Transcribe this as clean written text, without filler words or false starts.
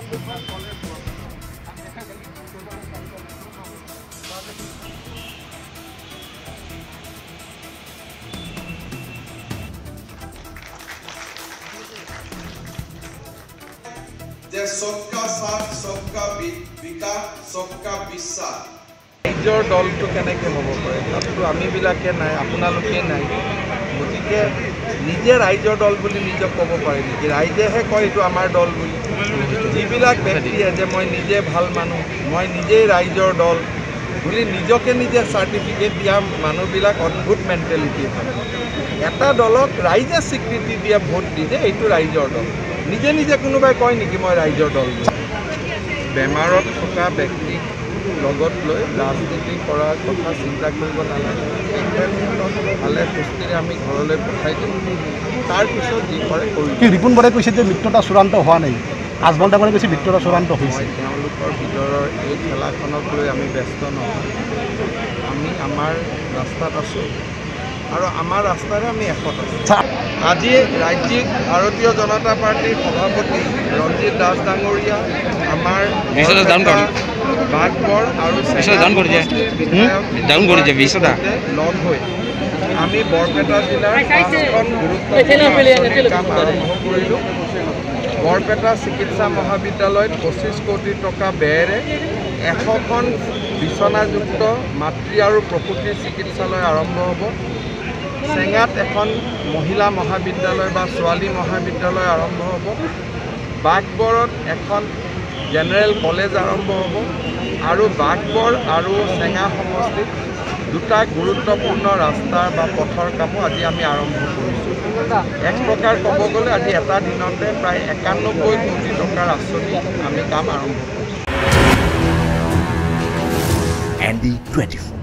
যে सबका साथ सबका विकास सबका বিশ্বাস ৰাইজৰ দলটো কেনেকৈ হ'ব পাৰে তাততো আমিবিলাকে নাই আপোনালোকে নাই গতিকে নিজে ৰাইজৰ দল বুলি নিজক ক'ব পাৰে নেকি ৰাইজেহে কয় এইটো আমাৰ দল বুলি যিবিলাক ব্যক্তিয়ে যে মই নিজে ভাল মানুহ মই নিজেই ৰাইজৰ দল বুলি নিজকে নিজে চাৰ্টিফিকেট দিয়া মানুহবিলাক অদ্ভুত মেণ্টেলিটি এটা দলক ৰাইজে স্বীকৃতি দিয়া ভোট দি যে এইটো ৰাইজৰ দল নিজে নিজে কোনোবাই কয় নেকি মই ৰাইজৰ দল বেমাৰত থকা ব্যক্তিক লগত লৈ ৰাজনীতি কৰাৰ কথা চিন্তা কৰিব নালাগে ভালে সুস্থিৰে আমি ঘৰলৈ পঠাই দিম তাৰপিছত যি কৰে কৰিম ৰিপুণ বৰাই কৈছে যে মিত্ৰতা চূড়ান্ত হোৱা নাই আজমল ডাঙৰে কৈছে মিত্ৰতা চূড়ান্ত হৈছে তেওঁলোকৰ ভিতৰৰ এই খেলাখনক লৈ আমি ব্যস্ত নহয় আমি আমাৰ ৰাস্তাত আছোঁ আৰু আমাৰ ৰাস্তাৰে আমি এশত আছোঁ আজি ৰাজ্যিক ভাৰতীয় জনতা পাৰ্টিৰ সভাপতি ৰঞ্জিত দাস ডাঙৰীয়া আমাৰ বাঘবৰ আৰু লগ হৈ আমি বৰপেটা জিলাৰ 5খন গুৰুত্বপূৰ্ণ কাম আৰম্ভ কৰিলোঁ বৰপেটা চিকিৎসা মহাবিদ্যালয়ত 25 কোটি টকা ব্যয়েৰে 100খন বিচনাযুক্ত মাতৃ আৰু প্ৰসূতি চিকিৎসালয় আৰম্ভ হ'ব চেঙাত এখন মহিলা মহাবিদ্যালয় বা ছোৱালী মহাবিদ্যালয় আৰম্ভ হ'ব বাঘবৰত এখন জেনেৰেল কলেজ আৰম্ভ হ'ব আৰু বাঘবৰ আৰু চেঙা সমষ্টিত দুটা গুৰুত্বপূৰ্ণ ৰাস্তাৰ বা পথৰ কামো আজি আমি আৰম্ভ কৰিছোঁ এক প্ৰকাৰ ক'ব গ'লে আজি এটা দিনতে প্ৰায় 91 কোটি টকাৰ আঁচনি আমি কাম আৰম্ভ কৰিছোঁ ND24